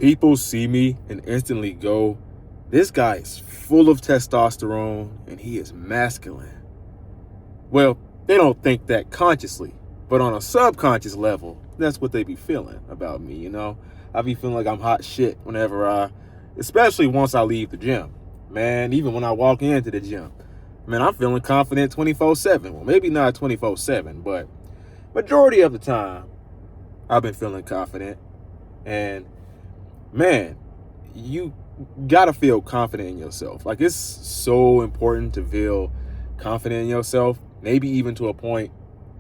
People see me and instantly go, this guy is full of testosterone and he is masculine. Well, they don't think that consciously, but on a subconscious level, that's what they be feeling about me, you know? I be feeling like I'm hot shit especially once I leave the gym. Man, even when I walk into the gym, man, I'm feeling confident 24/7. Well, maybe not 24/7, but majority of the time, I've been feeling confident. And man, you gotta feel confident in yourself. Like, it's so important to feel confident in yourself, maybe even to a point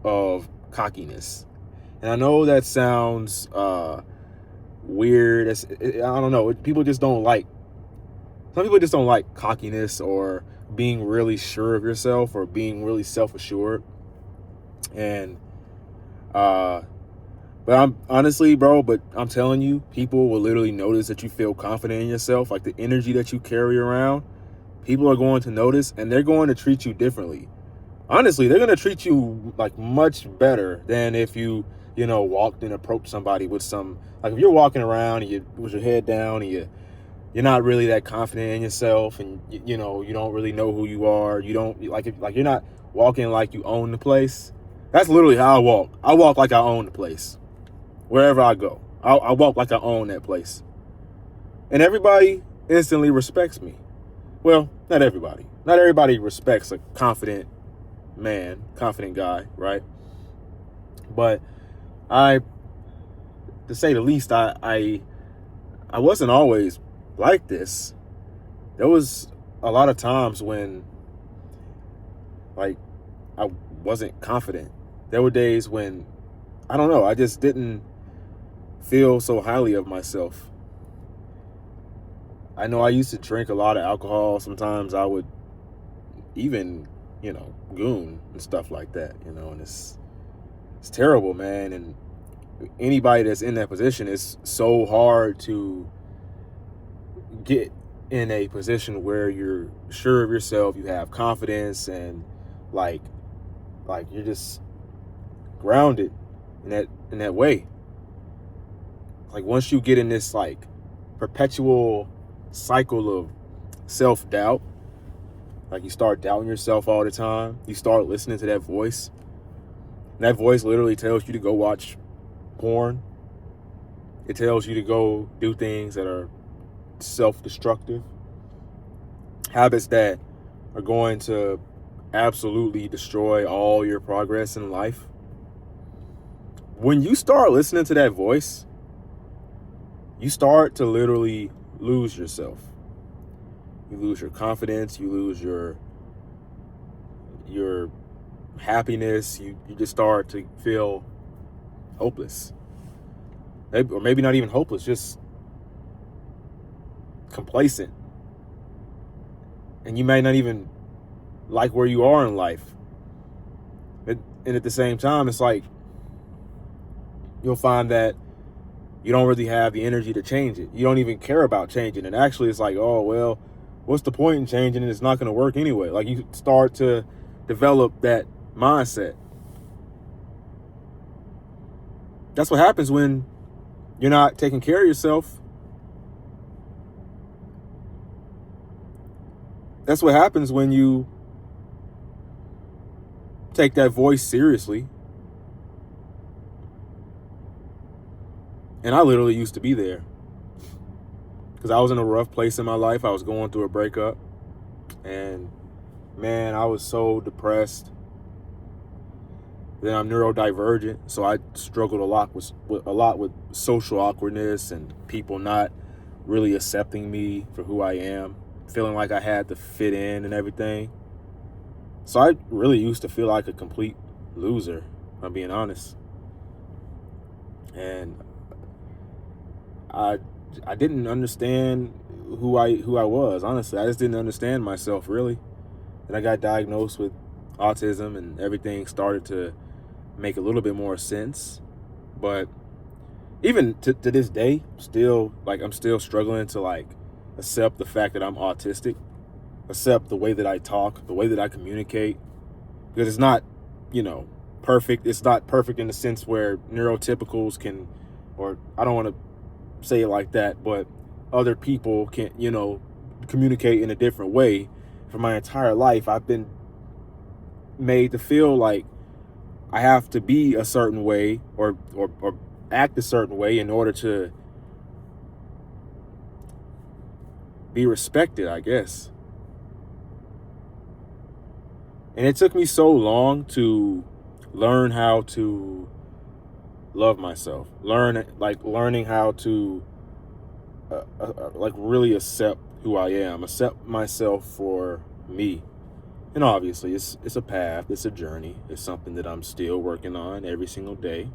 of cockiness. And I know that sounds weird. I don't know. People just don't like. Some people just don't like cockiness or being really sure of yourself or being really self-assured. And but I'm honestly, bro, but I'm telling you, people will literally notice that you feel confident in yourself, like the energy that you carry around. People are going to notice and they're going to treat you differently. Honestly, they're going to treat you like much better than if you walked and approached somebody with like if you're walking around and with your head down and you're not really that confident in yourself and you don't really know who you are. You don't like you're not walking like you own the place. That's literally how I walk. I walk like I own the place. Wherever I go, I walk like I own that place. And everybody instantly respects me. Well, not everybody. Not everybody respects a confident man, confident guy, right? But to say the least, I wasn't always like this. There was a lot of times when, like, I wasn't confident. There were days when, I don't know, I just didn't feel so highly of myself. I know I used to drink a lot of alcohol. Sometimes I would even, goon and stuff like that, and it's terrible, man. And anybody that's in that position, it's so hard to get in a position where you're sure of yourself, you have confidence, and like you're just grounded in that way. Like, once you get in this like perpetual cycle of self-doubt, like you start doubting yourself all the time, you start listening to that voice. And that voice literally tells you to go watch porn. It tells you to go do things that are self-destructive, habits that are going to absolutely destroy all your progress in life. When you start listening to that voice, you start to literally lose yourself. You lose your confidence, you lose your happiness, you just start to feel hopeless. Or maybe not even hopeless, just complacent. And you may not even like where you are in life. And at the same time, it's like you'll find that you don't really have the energy to change it. You don't even care about changing it. Actually, it's like, oh, well, what's the point in changing it? It's not going to work anyway. Like, you start to develop that mindset. That's what happens when you're not taking care of yourself. That's what happens when you take that voice seriously. And I literally used to be there. Because I was in a rough place in my life. I was going through a breakup. And man, I was so depressed. Then I'm neurodivergent, so I struggled a lot with social awkwardness and people not really accepting me for who I am, feeling like I had to fit in and everything. So I really used to feel like a complete loser, if I'm being honest. And I didn't understand who I was, honestly. I just didn't understand myself, really. And I got diagnosed with autism, and everything started to make a little bit more sense. But even to this day, I'm still struggling to accept the fact that I'm autistic, accept the way that I talk, the way that I communicate, because it's not, perfect. It's not perfect in the sense where neurotypicals can, or I don't want to say it like that, but other people can, communicate in a different way. For my entire life, I've been made to feel like I have to be a certain way or act a certain way in order to be respected, I guess. And it took me so long to learn how to love myself, learning how to really accept who I am, accept myself for me. And obviously it's a path, it's a journey, it's something that I'm still working on every single day.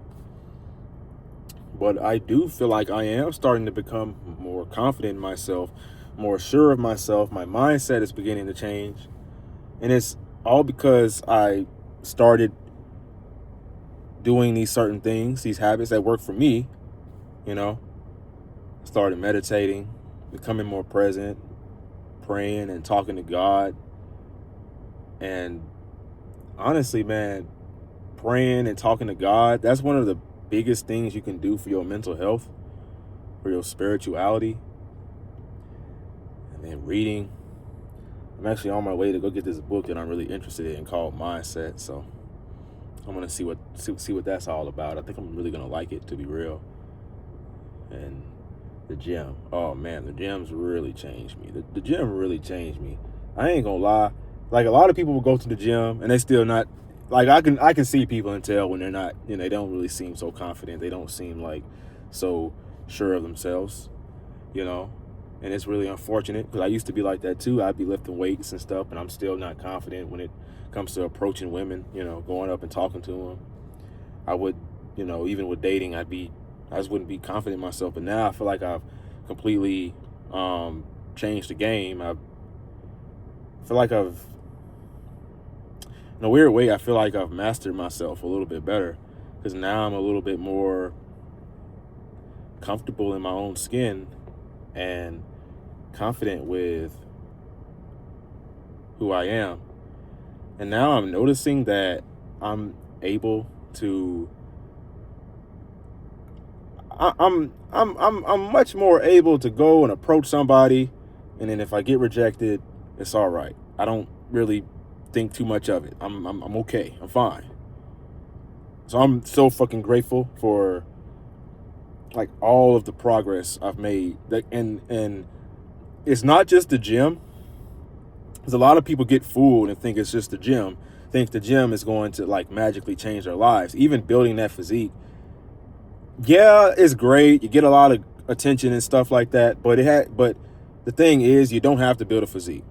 But I do feel like I am starting to become more confident in myself, more sure of myself. My mindset is beginning to change. And it's all because I started doing these certain things, these habits that work for me, started meditating, becoming more present, praying and talking to God. And honestly, man, praying and talking to God, that's one of the biggest things you can do for your mental health, for your spirituality. And then reading. I'm actually on my way to go get this book that I'm really interested in called Mindset. So I'm gonna see what that's all about. I think I'm really gonna like it, to be real. And the gym. Oh man, the gym's really changed me. The gym really changed me. I ain't gonna lie. Like, a lot of people will go to the gym and they still not, like, I can see people and tell when they're not, they don't really seem so confident. They don't seem like so sure of themselves, and it's really unfortunate because I used to be like that too. I'd be lifting weights and stuff, and I'm still not confident when it comes to approaching women, going up and talking to them. I would, even with dating, I just wouldn't be confident in myself. But now I feel like I've completely changed the game. I feel like in a weird way, I feel like I've mastered myself a little bit better, because now I'm a little bit more comfortable in my own skin and confident with who I am. And now I'm noticing that I'm able to I'm much more able to go and approach somebody, and then if I get rejected, it's all right. I don't really think too much of it. I'm okay. I'm fine. So I'm so fucking grateful for like all of the progress I've made. And it's not just the gym. Because a lot of people get fooled and think it's just the gym. Think the gym is going to like magically change their lives. Even building that physique. Yeah, it's great. You get a lot of attention and stuff like that. But the thing is, you don't have to build a physique.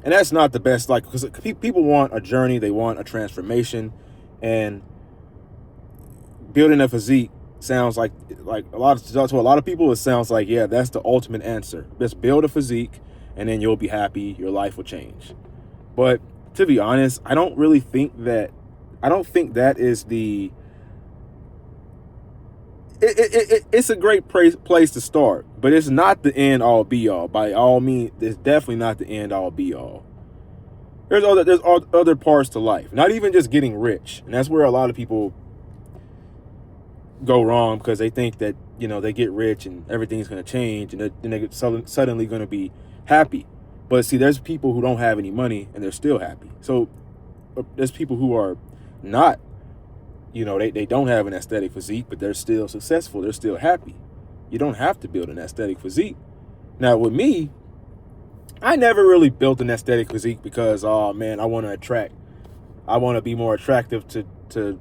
And that's not the best, like, because people want a journey, they want a transformation, and building a physique sounds like to a lot of people, it sounds like, yeah, that's the ultimate answer. Just build a physique, and then you'll be happy, your life will change. But to be honest, I don't think that is the. It's a great place to start, but it's not the end all be all. By all means, it's definitely not the end all be all. There's other parts to life, not even just getting rich, and that's where a lot of people go wrong, because they think that they get rich and everything's going to change, and they're suddenly going to be happy. But see, there's people who don't have any money and they're still happy. So there's people who are not. They don't have an aesthetic physique, but they're still successful. They're still happy. You don't have to build an aesthetic physique. Now, with me, I never really built an aesthetic physique because, oh man, I want to be more attractive to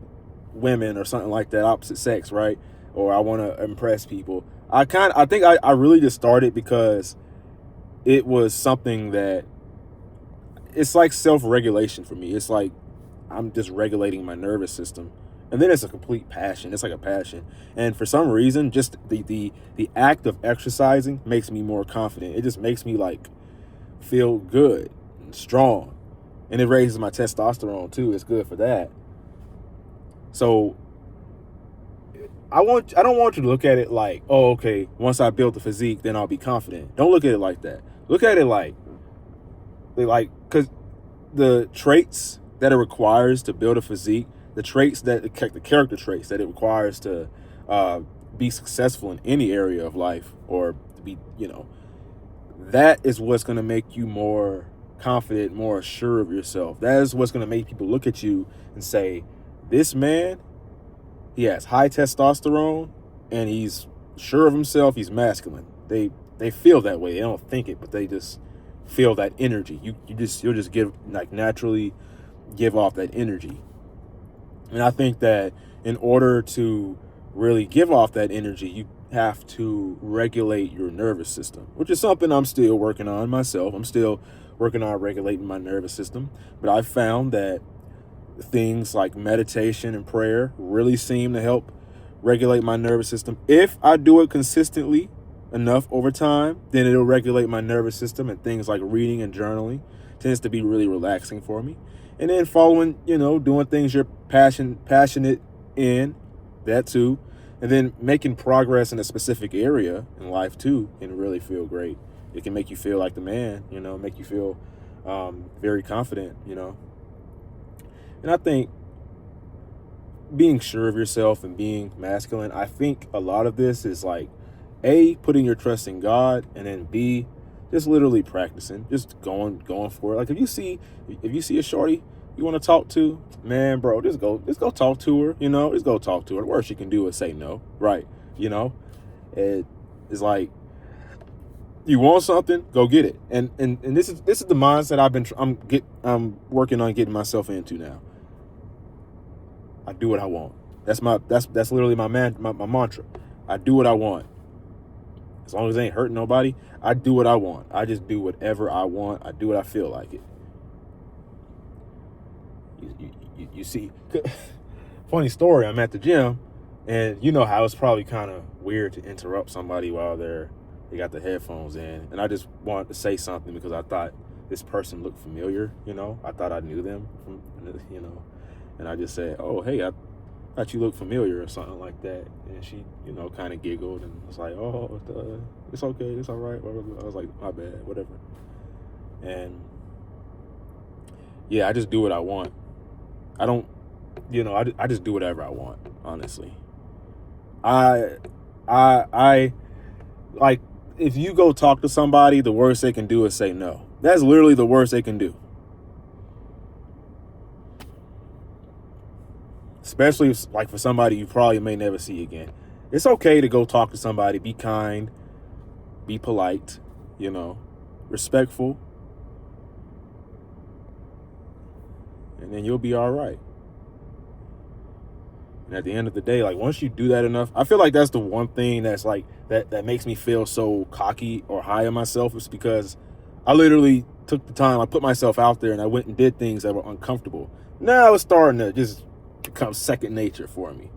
women or something like that, opposite sex, right? Or I want to impress people. I think I really just started because it was something that, it's like self-regulation for me. It's like I'm just regulating my nervous system. And then it's a complete passion. It's like a passion. And for some reason, just the act of exercising makes me more confident. It just makes me like feel good and strong. And it raises my testosterone too. It's good for that. So I don't want you to look at it like, oh, okay, once I build the physique, then I'll be confident. Don't look at it like that. Look at it like, because the traits that it requires to build a physique, the character traits that it requires to be successful in any area of life, or to be, that is what's going to make you more confident, more sure of yourself. That is what's going to make people look at you and say, this man, he has high testosterone and he's sure of himself. He's masculine. They feel that way. They don't think it, but they just feel that energy. You'll just naturally give off that energy. And I think that in order to really give off that energy, you have to regulate your nervous system, which is something I'm still working on myself. I'm still working on regulating my nervous system. But I found that things like meditation and prayer really seem to help regulate my nervous system. If I do it consistently enough over time, then it'll regulate my nervous system, and things like reading and journaling tends to be really relaxing for me. And then following, doing things you're passionate in, that too. And then making progress in a specific area in life too can really feel great. It can make you feel like the man, make you feel very confident, And I think being sure of yourself and being masculine, I think a lot of this is like, A, putting your trust in God, and then B, just literally practicing, just going for it. Like if you see a shorty you want to talk to, man, bro, just go talk to her, just go talk to her. The worst you can do is say no, right? It's like, you want something, go get it. And this is the mindset I'm working on getting myself into now. I do what I want. That's literally my mantra. I do what I want. As long as it ain't hurting nobody, I do what I want. I just do whatever I want. I do what I feel like it. You see, funny story, I'm at the gym, and you know how it's probably kind of weird to interrupt somebody while they got the headphones in. And I just wanted to say something because I thought this person looked familiar, I thought I knew them from, and I just said, oh, hey, I thought you looked familiar or something like that. And she, kind of giggled and was like, oh, it's okay, it's all right. I was like, my bad, whatever. And yeah, I just do what I want. I don't, I just do whatever I want, honestly. I like, if you go talk to somebody, the worst they can do is say no. That's literally the worst they can do. Especially like for somebody you probably may never see again. It's okay to go talk to somebody, be kind, be polite, respectful. And then you'll be all right. And at the end of the day, like once you do that enough, I feel like that's the one thing that's like that makes me feel so cocky or high on myself, is because I literally took the time, I put myself out there and I went and did things that were uncomfortable. Now it's starting to just become second nature for me.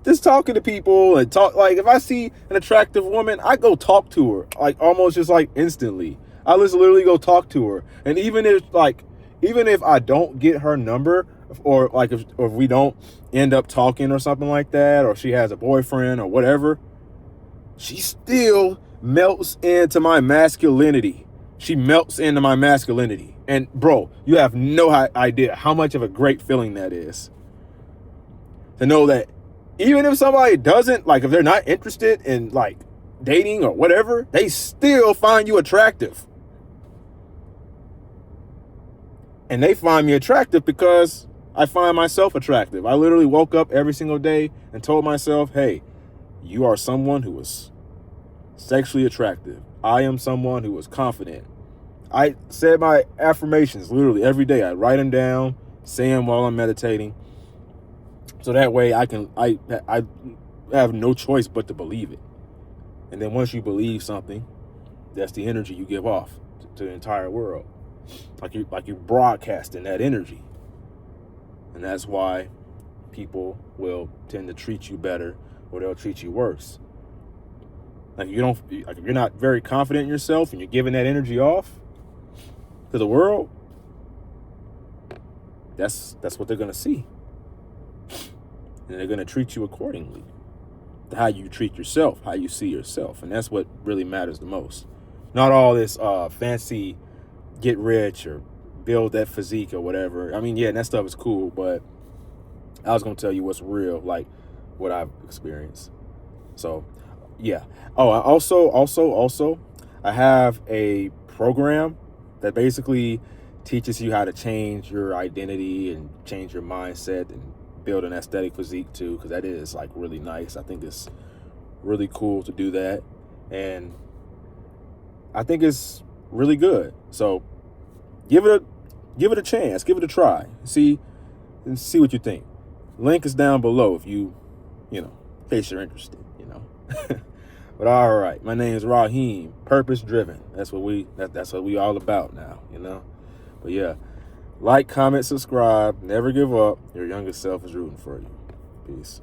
Just talking to people and like if I see an attractive woman, I go talk to her, like almost just like instantly. I just literally go talk to her. And even if I don't get her number, or like if we don't end up talking or something like that, or she has a boyfriend or whatever, she still melts into my masculinity. She melts into my masculinity. And bro, you have no idea how much of a great feeling that is. To know that even if somebody doesn't, like if they're not interested in like dating or whatever, they still find you attractive. And they find me attractive because I find myself attractive. I literally woke up every single day and told myself, hey, you are someone who is sexually attractive. I am someone who is confident. I said my affirmations literally every day. I write them down, say them while I'm meditating. So that way I have no choice but to believe it. And then once you believe something, that's the energy you give off to the entire world. Like you're broadcasting that energy. And that's why people will tend to treat you better, or they'll treat you worse. Like if you're not very confident in yourself and you're giving that energy off to the world, that's what they're gonna see. And they're gonna treat you accordingly to how you treat yourself, how you see yourself. And that's what really matters the most. Not all this fancy get rich or build that physique or whatever. I mean, yeah, that stuff is cool, but I was gonna tell you what's real, like what I've experienced. So, yeah. Oh, I also, I have a program that basically teaches you how to change your identity and change your mindset and build an aesthetic physique too, because that is like really nice. I think it's really cool to do that, and I think it's really good. So give it a chance, give it a try. See what you think. Link is down below if in case you're interested. But all right, my name is Raheem, purpose driven. That's what we all about now. But yeah, like, comment, subscribe, never give up. Your younger self is rooting for you. Peace.